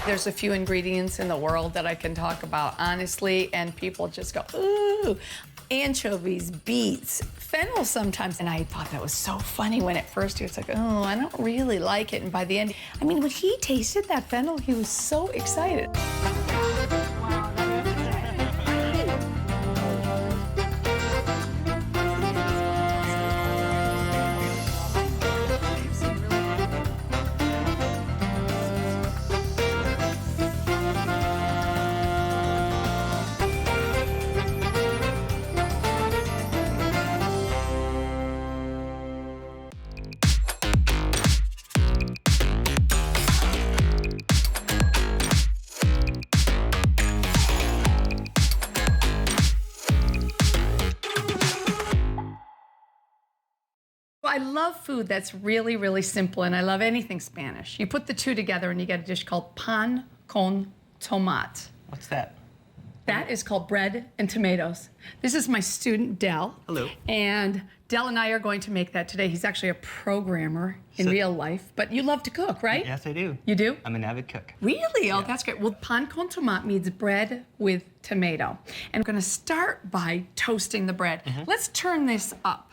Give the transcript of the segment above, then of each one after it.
There's a few ingredients in the world that I can talk about honestly, and people just go, ooh. Anchovies, beets, fennel sometimes. And I thought that was so funny when at first he was like, oh, I don't really like it. And by the end, I mean, when he tasted that fennel, he was so excited. I love food that's really, really simple, and I love anything Spanish. You put the two together and you get a dish called pan con tomate. What's that? That is called bread and tomatoes. This is my student, Del. Hello. And Del and I are going to make that today. He's actually a programmer in real life, but you love to cook, right? Yes, I do. You do? I'm an avid cook. Really? Oh, that's great. Well, pan con tomate means bread with tomato. And we're gonna start by toasting the bread. Let's turn this up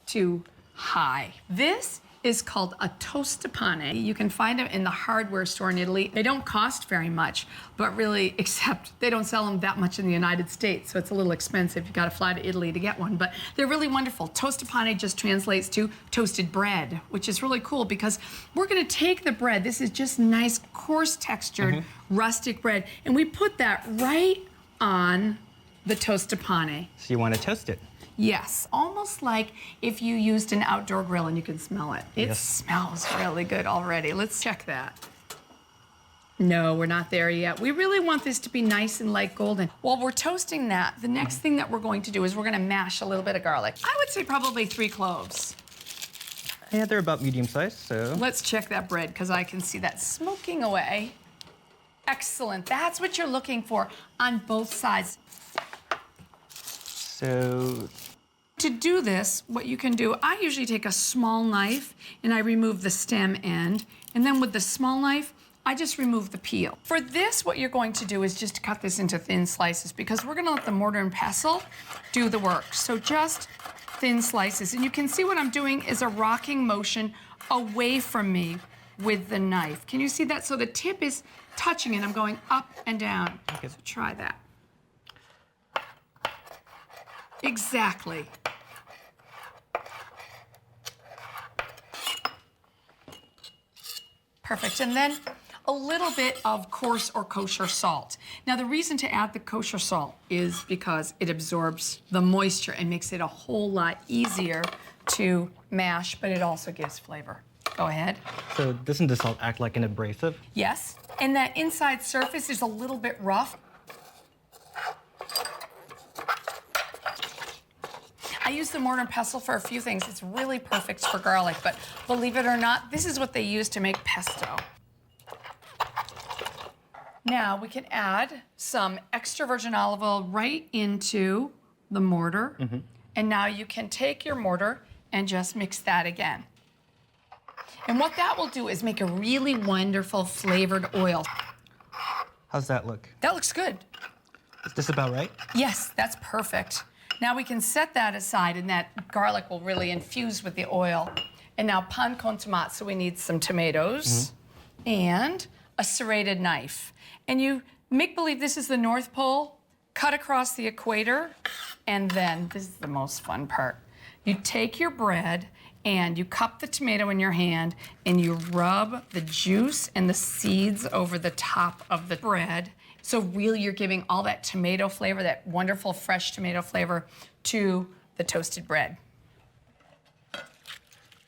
to high. This is called a tostapane. You can find them in the hardware store in Italy. They don't cost very much, but really, except they don't sell them that much in the United States, so it's a little expensive. You've got to fly to Italy to get one, but they're really wonderful. Tostapane just translates to toasted bread, which is really cool because we're gonna take the bread. This is just nice, coarse textured, rustic bread, and we put that right on the tostapane. So you want to toast it? Yes, almost like if you used an outdoor grill and you can smell it. It Yes. smells really good already. Let's check that. No, we're not there yet. We really want this to be nice and light golden. While we're toasting that, the next thing that we're going to do is we're gonna mash a little bit of garlic. I would say probably 3 cloves. Yeah, they're about medium sized, so. Let's check that bread because I can see that smoking away. Excellent, that's what you're looking for on both sides. So. To do this, what you can do, I usually take a small knife and I remove the stem end. And then with the small knife, I just remove the peel. For this, what you're going to do is just cut this into thin slices because we're gonna let the mortar and pestle do the work. So just thin slices. And you can see what I'm doing is a rocking motion away from me with the knife. Can you see that? So the tip is touching and I'm going up and down. Okay. So try that. Exactly. Perfect, and then a little bit of coarse or kosher salt. Now the reason to add the kosher salt is because it absorbs the moisture and makes it a whole lot easier to mash, but it also gives flavor. Go ahead. So doesn't the salt act like an abrasive? Yes, and that inside surface is a little bit rough. I use the mortar and pestle for a few things. It's really perfect for garlic, but believe it or not, this is what they use to make pesto. Now we can add some extra virgin olive oil right into the mortar. And now you can take your mortar and just mix that again. And what that will do is make a really wonderful flavored oil. How's that look? That looks good. Is this about right? Yes, that's perfect. Now we can set that aside and that garlic will really infuse with the oil. And now pan con tomate, so we need some tomatoes and a serrated knife. And you make believe this is the North Pole, cut across the equator, and then, this is the most fun part, you take your bread and you cup the tomato in your hand and you rub the juice and the seeds over the top of the bread. So really you're giving all that tomato flavor, that wonderful fresh tomato flavor to the toasted bread.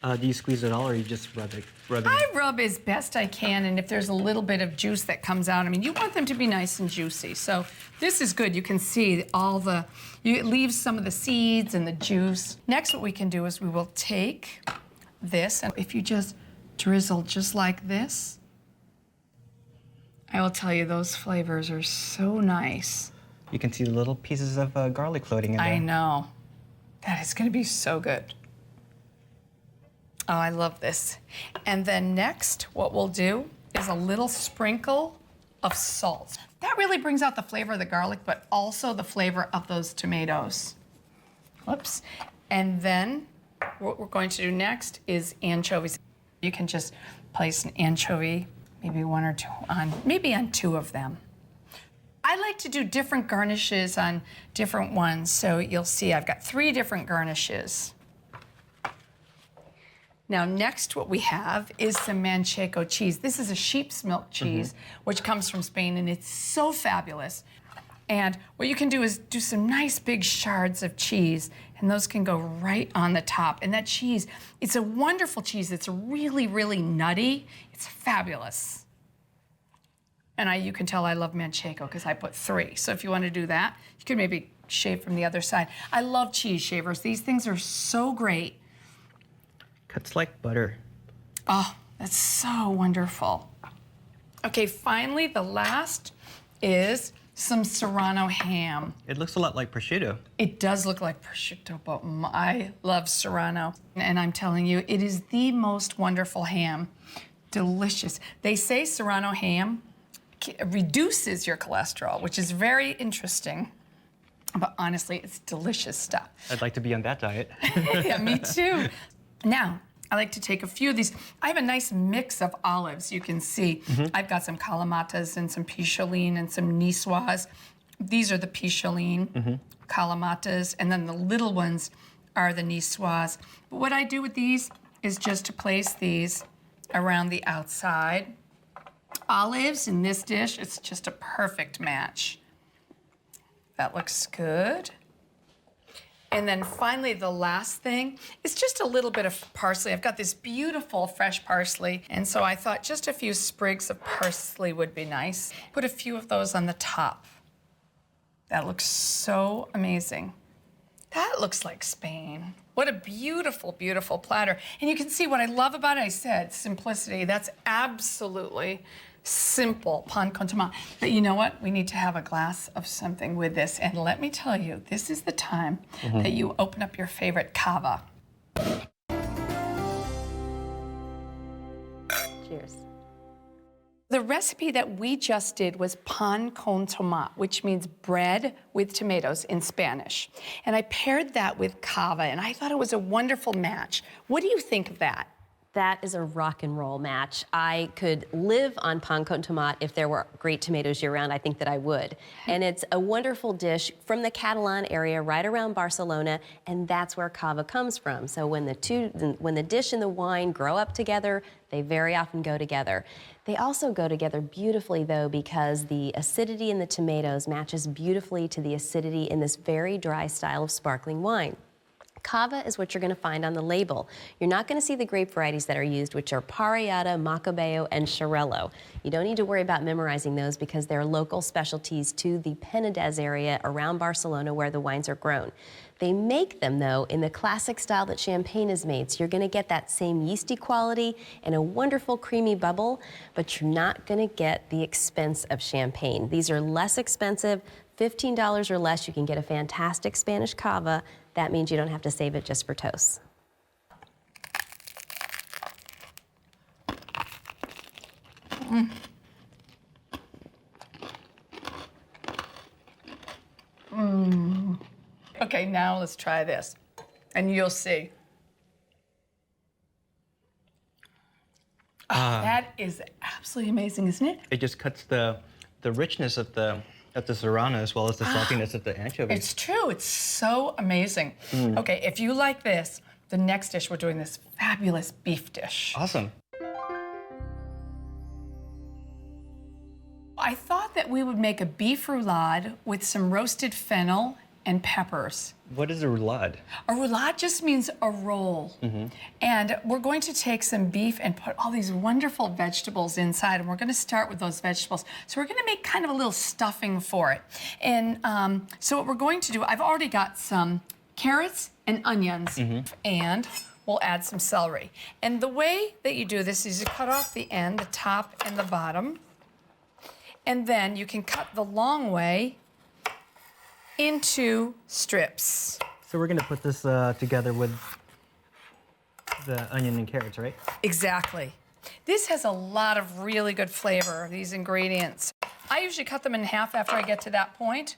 Do you squeeze it all or you just rub it? I rub as best I can, and if there's a little bit of juice that comes out, I mean, you want them to be nice and juicy. So this is good. You can see all the, it leaves some of the seeds and the juice. Next, what we can do is we will take this, and if you just drizzle just like this, I will tell you those flavors are so nice. You can see the little pieces of garlic floating in there. I know. That is gonna be so good. Oh, I love this. And then next, what we'll do is a little sprinkle of salt. That really brings out the flavor of the garlic, but also the flavor of those tomatoes. Whoops. And then what we're going to do next is anchovies. You can just place an anchovy, maybe one or two maybe on two of them. I like to do different garnishes on different ones, so you'll see I've got 3 different garnishes. Now next what we have is some Manchego cheese. This is a sheep's milk cheese, which comes from Spain, and it's so fabulous. And what you can do is do some nice big shards of cheese, and those can go right on the top. And that cheese, it's a wonderful cheese. It's really, really nutty. It's fabulous. And you can tell I love Manchego because I put 3. So if you want to do that, you could maybe shave from the other side. I love cheese shavers. These things are so great. Cuts like butter. Oh, that's so wonderful. Okay, finally, the last is some Serrano ham. It looks a lot like prosciutto. It does look like prosciutto, but I love Serrano. And I'm telling you, it is the most wonderful ham. Delicious. They say Serrano ham reduces your cholesterol, which is very interesting. But honestly, it's delicious stuff. I'd like to be on that diet. Yeah, me too. Now, I like to take a few of these. I have a nice mix of olives, you can see. I've got some Kalamatas and some Picholine and some Niçoise. These are the Picholine, Kalamatas, and then the little ones are the Niçoise. But what I do with these is just to place these around the outside. Olives in this dish, it's just a perfect match. That looks good. And then finally, the last thing is just a little bit of parsley. I've got this beautiful fresh parsley, and so I thought just a few sprigs of parsley would be nice. Put a few of those on the top. That looks so amazing. That looks like Spain. What a beautiful, beautiful platter. And you can see what I love about it. I said simplicity. That's absolutely simple pan con tomate. But you know what? We need to have a glass of something with this. And let me tell you, this is the time that you open up your favorite cava. Cheers. The recipe that we just did was pan con tomate, which means bread with tomatoes in Spanish. And I paired that with cava, and I thought it was a wonderful match. What do you think of that? That is a rock and roll match. I could live on pan con tomate if there were great tomatoes year-round. I think that I would. And it's a wonderful dish from the Catalan area, right around Barcelona, and that's where cava comes from. So when the dish and the wine grow up together, they very often go together. They also go together beautifully, though, because the acidity in the tomatoes matches beautifully to the acidity in this very dry style of sparkling wine. Cava is what you're going to find on the label. You're not going to see the grape varieties that are used, which are Parellada, Macabeo, and Xarel-lo. You don't need to worry about memorizing those because they're local specialties to the Penedès area around Barcelona where the wines are grown. They make them, though, in the classic style that champagne is made. So you're going to get that same yeasty quality and a wonderful creamy bubble, but you're not going to get the expense of champagne. These are less expensive. $15 or less, you can get a fantastic Spanish cava. That means you don't have to save it just for toast. Okay, now let's try this, and you'll see. That is absolutely amazing, isn't it? It just cuts the richness of the serrano as well as the saltiness of the anchovies. It's true. It's so amazing. Okay, if you like this, the next dish we're doing this fabulous beef dish. Awesome. I thought that we would make a beef roulade with some roasted fennel and peppers. What is a roulade? A roulade just means a roll. And we're going to take some beef and put all these wonderful vegetables inside, and we're going to start with those vegetables. So we're going to make kind of a little stuffing for it. And so what we're going to do, I've already got some carrots and onions, and we'll add some celery. And the way that you do this is you cut off the end, the top and the bottom, and then you can cut the long way into strips. So we're going to put this together with the onion and carrots, right? Exactly. This has a lot of really good flavor, these ingredients. I usually cut them in half after I get to that point.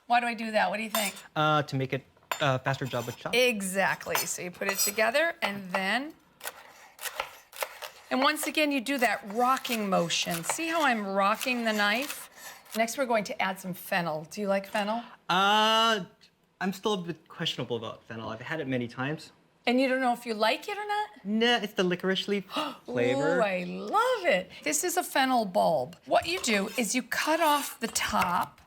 Why do I do that? What do you think? To make it a faster job with chop. Exactly. So you put it together and then, and once again, you do that rocking motion. See how I'm rocking the knife? Next, we're going to add some fennel. Do you like fennel? I'm still a bit questionable about fennel. I've had it many times. And you don't know if you like it or not? Nah, it's the licorice leaf flavor. Ooh, I love it. This is a fennel bulb. What you do is you cut off the top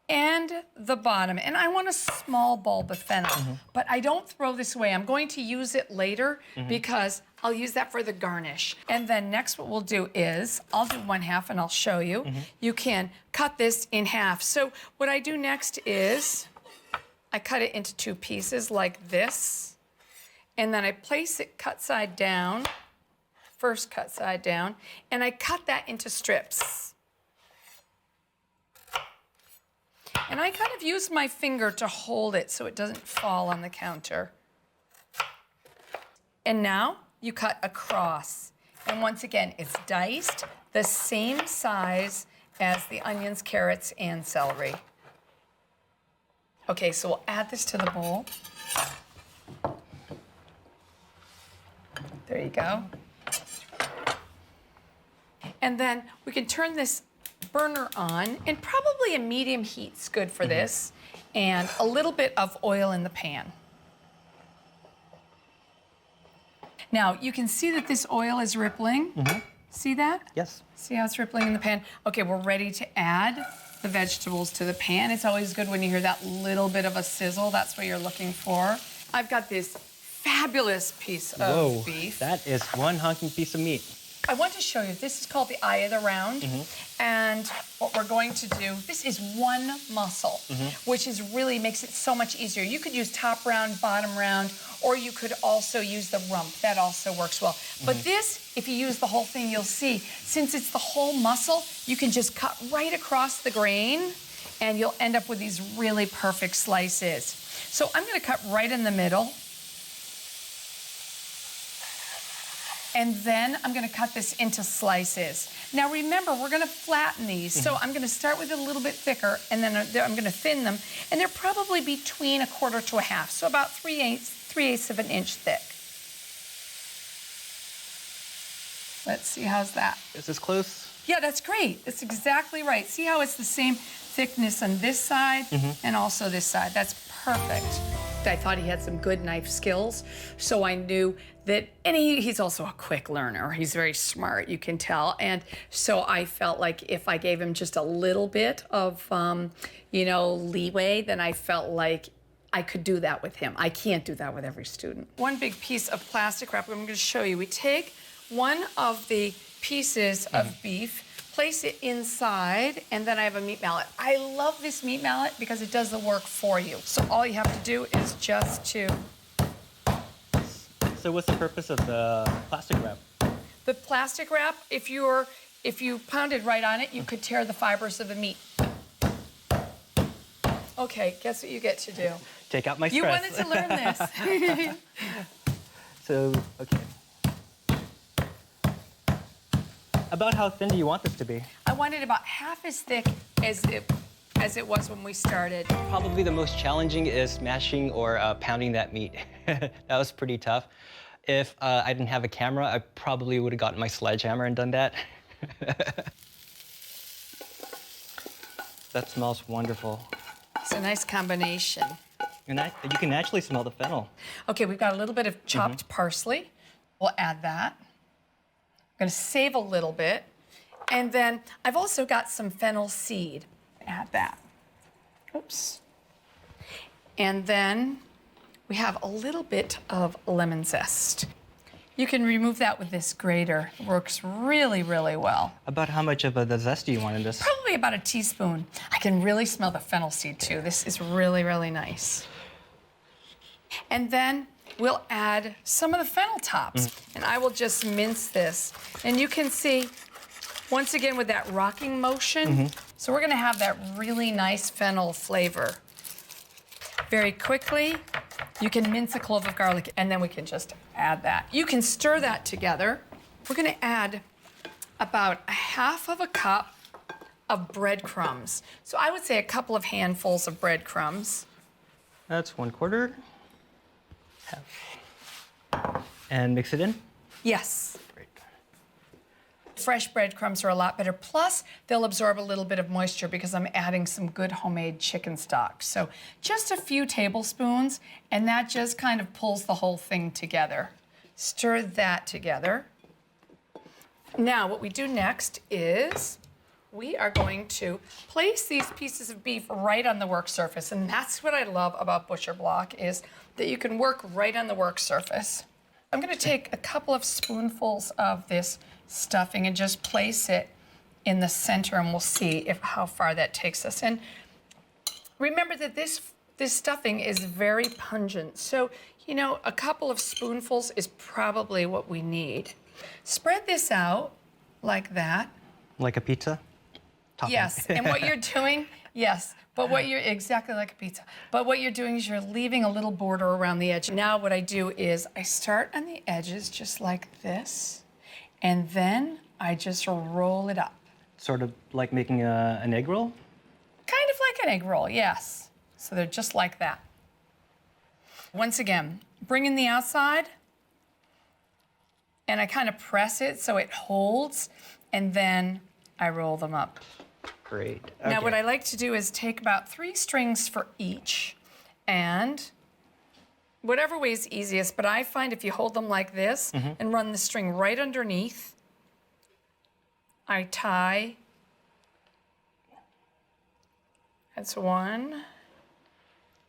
and the bottom. And I want a small bulb of fennel, but I don't throw this away. I'm going to use it later because I'll use that for the garnish. And then next what we'll do is, I'll do 1/2 and I'll show you. You can cut this in half. So what I do next is, I cut it into 2 pieces like this. And then I place it cut side down, first cut side down, and I cut that into strips. And I kind of use my finger to hold it so it doesn't fall on the counter. And now you cut across. And once again, it's diced the same size as the onions, carrots, and celery. Okay, so we'll add this to the bowl. There you go. And then we can turn this burner on, and probably a medium heat's good for this, and a little bit of oil in the pan. Now, you can see that this oil is rippling. See that? Yes. See how it's rippling in the pan? Okay, we're ready to add the vegetables to the pan. It's always good when you hear that little bit of a sizzle. That's what you're looking for. I've got this fabulous piece of beef. That is one hunking piece of meat. I want to show you, this is called the eye of the round. And what we're going to do, this is one muscle, which is really makes it so much easier. You could use top round, bottom round, or you could also use the rump. That also works well. But this, if you use the whole thing, you'll see, since it's the whole muscle, you can just cut right across the grain and you'll end up with these really perfect slices. So I'm gonna cut right in the middle. And then I'm gonna cut this into slices. Now remember, we're gonna flatten these. So I'm gonna start with it a little bit thicker, and then I'm gonna thin them. And they're probably between 1/4 to 1/2, so about 3/8 of an inch thick. Let's see, how's that? Is this close? Yeah, that's great. That's exactly right. See how it's the same thickness on this side and also this side. That's perfect. I thought he had some good knife skills, so I knew that, and he's also a quick learner. He's very smart, you can tell. And so I felt like if I gave him just a little bit of, leeway, then I felt like I could do that with him. I can't do that with every student. One big piece of plastic wrap, I'm gonna show you. We take one of the pieces of beef, place it inside, and then I have a meat mallet. I love this meat mallet because it does the work for you. So all you have to do is just to... So what's the purpose of the plastic wrap? The plastic wrap, if you pounded right on it, you could tear the fibers of the meat. Okay, guess what you get to do? Take out my stress. You wanted to learn this. So, okay. About how thin do you want this to be? I want it about half as thick as it was when we started. Probably the most challenging is mashing or pounding that meat. That was pretty tough. If I didn't have a camera, I probably would have gotten my sledgehammer and done that. That smells wonderful. It's a nice combination. And you can actually smell the fennel. Okay, we've got a little bit of chopped parsley. We'll add that. I'm gonna save a little bit. And then I've also got some fennel seed. Add that. Oops. And then we have a little bit of lemon zest. You can remove that with this grater. It works really, really well. About how much of the zest do you want in this? Probably about a teaspoon. I can really smell the fennel seed too. This is really, really nice. And then we'll add some of the fennel tops. And I will just mince this. And you can see, once again, with that rocking motion, so we're gonna have that really nice fennel flavor. Very quickly, you can mince a clove of garlic, and then we can just add that. You can stir that together. We're gonna add about 1/2 cup of breadcrumbs. So I would say a couple of handfuls of breadcrumbs. That's 1/4. And mix it in? Yes. Great. Fresh breadcrumbs are a lot better. Plus, they'll absorb a little bit of moisture because I'm adding some good homemade chicken stock. So just a few tablespoons, and that just kind of pulls the whole thing together. Stir that together. Now, what we do next is we are going to place these pieces of beef right on the work surface. And that's what I love about butcher block is that you can work right on the work surface. I'm gonna take a couple of spoonfuls of this stuffing and just place it in the center, and we'll see how far that takes us. And remember that this stuffing is very pungent. So, you know, a couple of spoonfuls is probably what we need. Spread this out like that. Like a pizza? Topping. Yes, and what you're doing, yes, but what you're, exactly like a pizza. But what you're doing is you're leaving a little border around the edge. Now what I do is I start on the edges just like this, and then I just roll it up. Sort of like making an egg roll? Kind of like an egg roll, yes. So they're just like that. Once again, bring in the outside, and I kind of press it so it holds, and then I roll them up. Great. Now, Okay. what I like to do is take about 3 strings for each, and whatever way is easiest, but I find if you hold them like this and run the string right underneath, I tie. That's 1.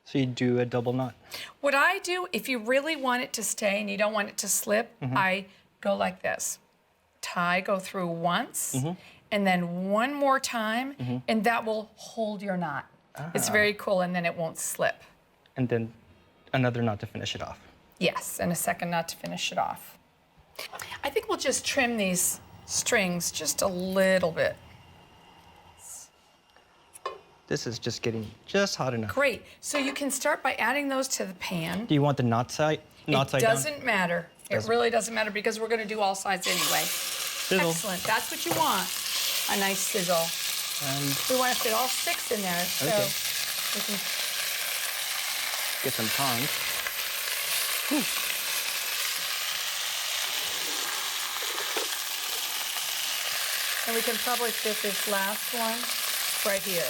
So you do a double knot? What I do, if you really want it to stay and you don't want it to slip, I go like this. Tie, go through once, and then one more time, and that will hold your knot. It's very cool, and then it won't slip. And then another knot to finish it off. Yes, and a second knot to finish it off. I think we'll just trim these strings just a little bit. This is just getting just hot enough. Great. So you can start by adding those to the pan. Do you want the knot side It down? doesn't matter. It really doesn't matter because we're going to do all sides anyway. Sizzle. Excellent. That's what you want. A nice sizzle. And We want to fit all 6 in there. So Okay. we can. get some tongs. And we can probably fit this last one right here.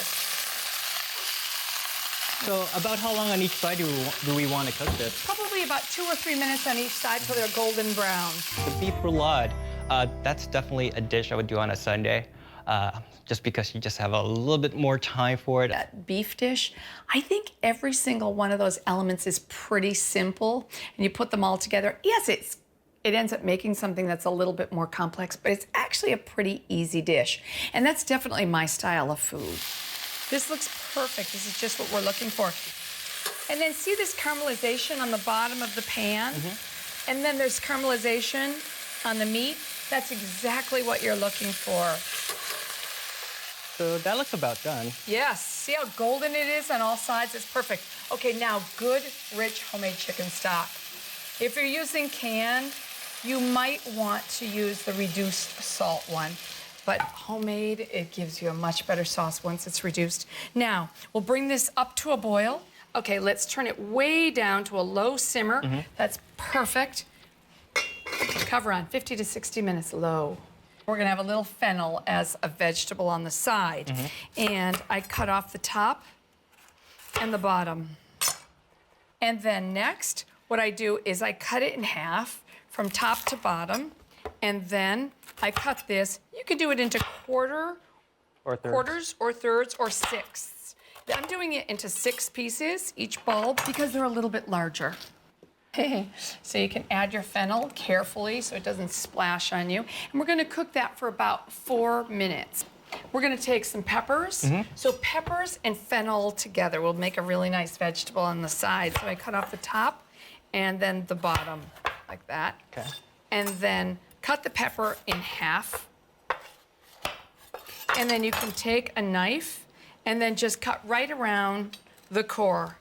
So about how long on each side do we want to cook this? Probably about 2 or 3 minutes on each side till they're golden brown. The beef roulade, that's definitely a dish I would do on a Sunday, just because you just have a little bit more time for it. That beef dish, I think every single one of those elements is pretty simple, and you put them all together. Yes, it ends up making something that's a little bit more complex, but it's actually a pretty easy dish. And that's definitely my style of food. This looks perfect. This is just what we're looking for. And then see this caramelization on the bottom of the pan? And then there's caramelization on the meat. That's exactly what you're looking for. So that looks about done. Yes, see how golden it is on all sides? It's perfect. Okay, now good, rich homemade chicken stock. If you're using canned, you might want to use the reduced salt one. But homemade, it gives you a much better sauce once it's reduced. Now, we'll bring this up to a boil. Okay, let's turn it way down to a low simmer. That's perfect. Cover on 50 to 60 minutes low. We're gonna have a little fennel as a vegetable on the side. And I cut off the top and the bottom. And then next, what I do is I cut it in half from top to bottom. And then I cut this. You can do it into quarters or thirds or sixths. I'm doing it into 6 pieces, each bulb, because they're a little bit larger. So you can add your fennel carefully so it doesn't splash on you. And we're gonna cook that for about 4 minutes. We're gonna take some peppers. So peppers and fennel together will make a really nice vegetable on the side. So I cut off the top and then the bottom, like that. Okay. And then cut the pepper in half. And then you can take a knife and then just cut right around the core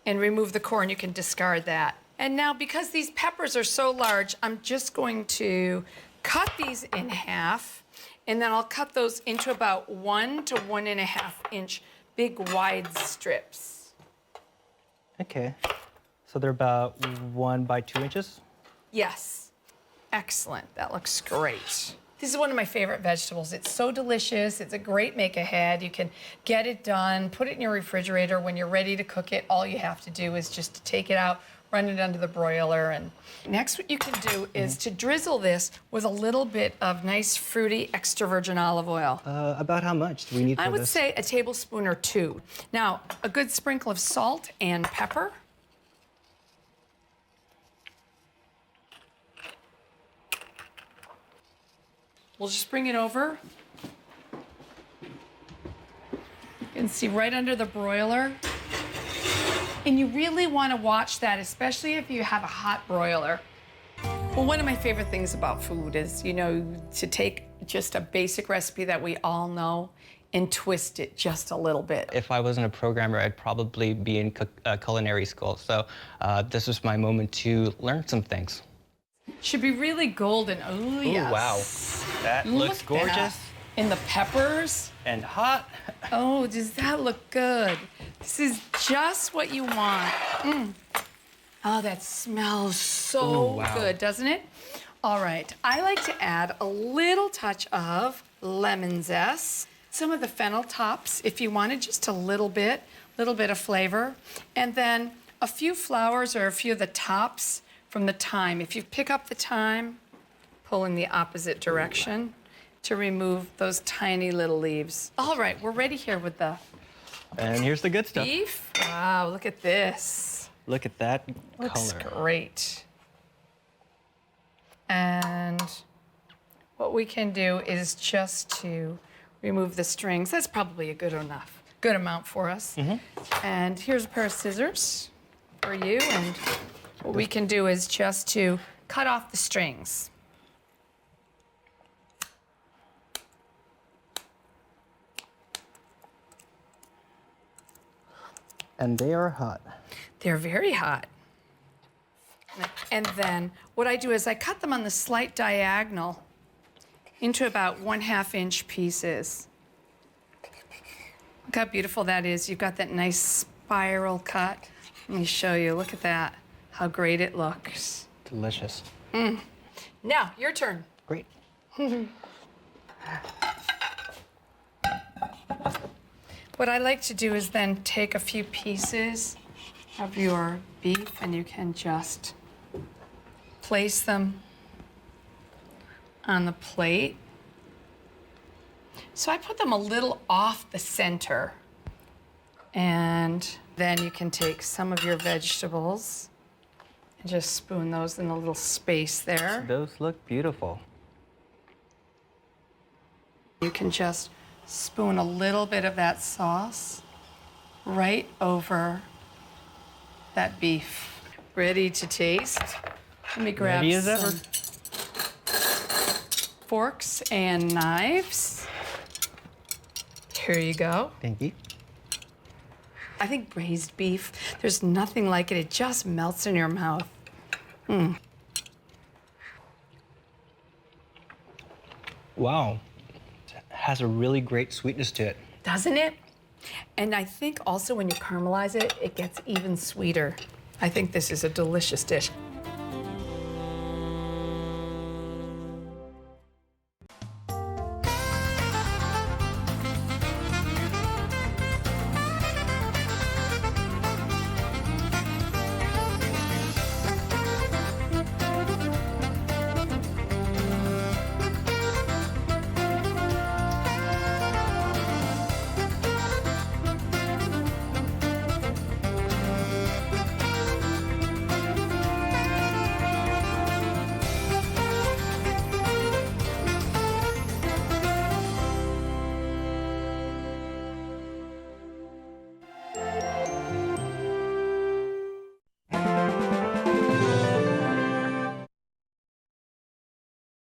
and remove the core, and you can discard that. And now, because these peppers are so large, I'm just going to cut these in half And then I'll cut those into about 1 to 1.5 inch big wide strips. Okay. So they're about 1 by 2 inches? Yes. Excellent. That looks great. This is one of my favorite vegetables. It's so delicious. It's a great make-ahead. You can get it done, put it in your refrigerator. When you're ready to cook it, all you have to do is just to take it out, run it under the broiler. And next what you can do is to drizzle this with a little bit of nice fruity extra virgin olive oil. About how much do we need for this? I would say a tablespoon or 2. Now, a good sprinkle of salt and pepper. We'll just bring it over. You can see right under the broiler. And you really want to watch that, especially if you have a hot broiler. Well, one of my favorite things about food is, you know, to take just a basic recipe that we all know and twist it just a little bit. If I wasn't a programmer, I'd probably be in culinary school. So this was my moment to learn some things. Should be really golden. Oh, yes. Wow. That Look looks at gorgeous. that. And the peppers. And hot. Oh, does that look good? This is just what you want. Oh, that smells so Ooh, wow. good, doesn't it? All right, I like to add a little touch of lemon zest, some of the fennel tops, if you wanted, just a little bit of flavor, and then a few flowers or a few of the tops from the thyme. If you pick up the thyme, pull in the opposite direction to remove those tiny little leaves. All right, we're ready here with the And here's the good stuff. beef. Wow, look at this. Look at that Looks color. great. And what we can do is just to remove the strings. That's probably a good amount for us. And here's a pair of scissors for you. And what we can do is just to cut off the strings. And they are hot. They're very hot. And then what I do is I cut them on the slight diagonal into about 1/2 inch pieces. Look how beautiful that is. You've got that nice spiral cut. Let me show you. Look at that. How great it looks. Delicious. Now, your turn. Great. What I like to do is then take a few pieces of your beef and you can just place them on the plate. So I put them a little off the center. And then you can take some of your vegetables and just spoon those in a little space there. Those look beautiful. You can just spoon a little bit of that sauce right over that beef. Ready to taste? Let me grab Ready as some ever. forks and knives. Here you go. Thank you. I think braised beef, there's nothing like it. It just melts in your mouth. Wow. It has a really great sweetness to it. Doesn't it? And I think also when you caramelize it, it gets even sweeter. I think this is a delicious dish.